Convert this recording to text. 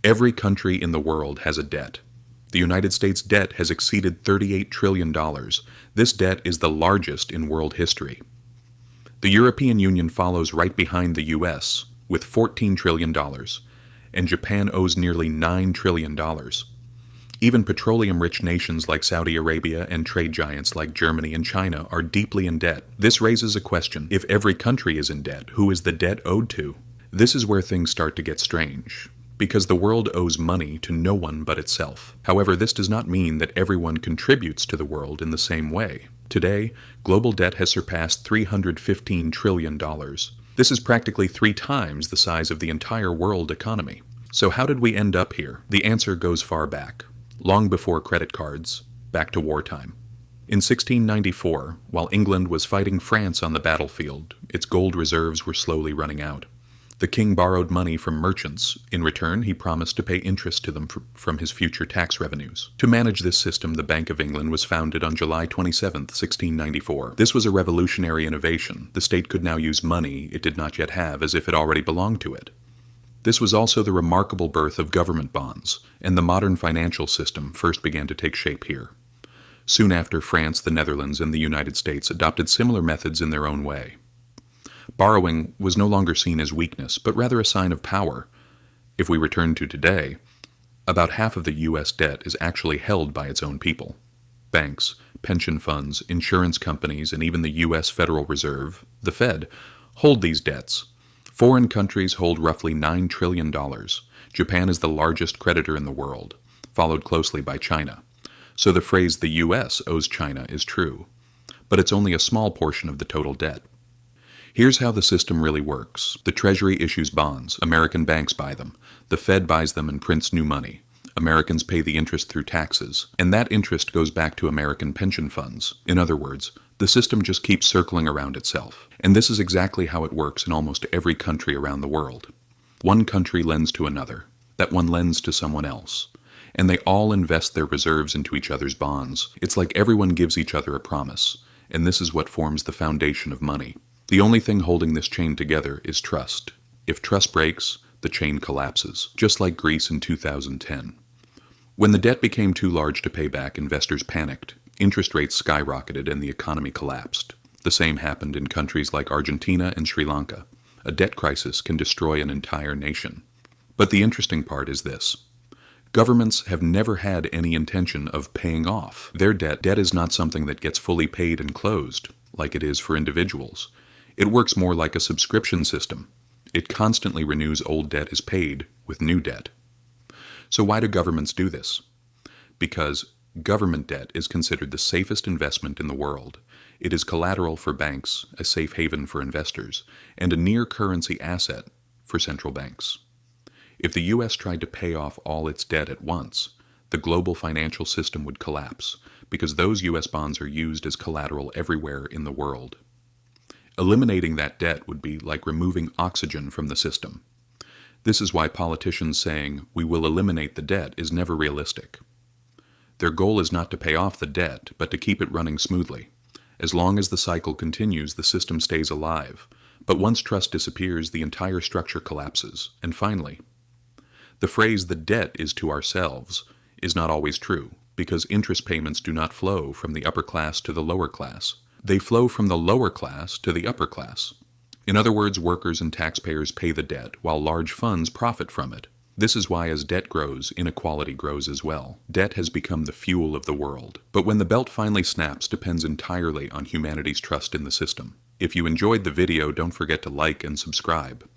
Every country in the world has a debt. The United States debt has exceeded $38 trillion. This debt is the largest in world history. The European Union follows right behind the US with $14 trillion, and Japan owes nearly $9 trillion. Even petroleum-rich nations like Saudi Arabia and trade giants like Germany and China are deeply in debt. This raises a question: if every country is in debt, who is the debt owed to? This is where things start to get strange, because the world owes money to no one but itself. However, this does not mean that everyone contributes to the world in the same way. Today, global debt has surpassed $315 trillion. This is practically 3 times the size of the entire world economy. So how did we end up here? The answer goes far back, long before credit cards, back to wartime. In 1694, while England was fighting France on the battlefield, its gold reserves were slowly running out. The king borrowed money from merchants. In return, he promised to pay interest to them from his future tax revenues. To manage this system, the Bank of England was founded on July 27, 1694. This was a revolutionary innovation. The state could now use money it did not yet have as if it already belonged to it. This was also the remarkable birth of government bonds, and the modern financial system first began to take shape here. Soon after, France, the Netherlands, and the United States adopted similar methods in their own way. Borrowing was no longer seen as weakness, but rather a sign of power. If we return to today, about half of the U.S. debt is actually held by its own people. Banks, pension funds, insurance companies, and even the U.S. Federal Reserve, the Fed, hold these debts. Foreign countries hold roughly $9 trillion. Japan is the largest creditor in the world, followed closely by China. So the phrase "the U.S. owes China" is true, but it's only a small portion of the total debt. Here's how the system really works. The Treasury issues bonds. American banks buy them. The Fed buys them and prints new money. Americans pay the interest through taxes, and that interest goes back to American pension funds. In other words, the system just keeps circling around itself. And this is exactly how it works in almost every country around the world. One country lends to another. That one lends to someone else. And they all invest their reserves into each other's bonds. It's like everyone gives each other a promise. And this is what forms the foundation of money. The only thing holding this chain together is trust. If trust breaks, the chain collapses, just like Greece in 2010. When the debt became too large to pay back, investors panicked. Interest rates skyrocketed and the economy collapsed. The same happened in countries like Argentina and Sri Lanka. A debt crisis can destroy an entire nation. But the interesting part is this. Governments have never had any intention of paying off their debt. Debt is not something that gets fully paid and closed, like it is for individuals. It works more like a subscription system. It constantly renews old debt as paid with new debt. So why do governments do this? Because government debt is considered the safest investment in the world. It is collateral for banks, a safe haven for investors, and a near-currency asset for central banks. If the U.S. tried to pay off all its debt at once, the global financial system would collapse, because those U.S. bonds are used as collateral everywhere in the world. Eliminating that debt would be like removing oxygen from the system. This is why politicians saying, "we will eliminate the debt," is never realistic. Their goal is not to pay off the debt, but to keep it running smoothly. As long as the cycle continues, the system stays alive. But once trust disappears, the entire structure collapses. And finally, the phrase "the debt is to ourselves" is not always true, because interest payments do not flow from the upper class to the lower class. They flow from the lower class to the upper class. In other words, workers and taxpayers pay the debt, while large funds profit from it. This is why as debt grows, inequality grows as well. Debt has become the fuel of the world. But when the belt finally snaps depends entirely on humanity's trust in the system. If you enjoyed the video, don't forget to like and subscribe.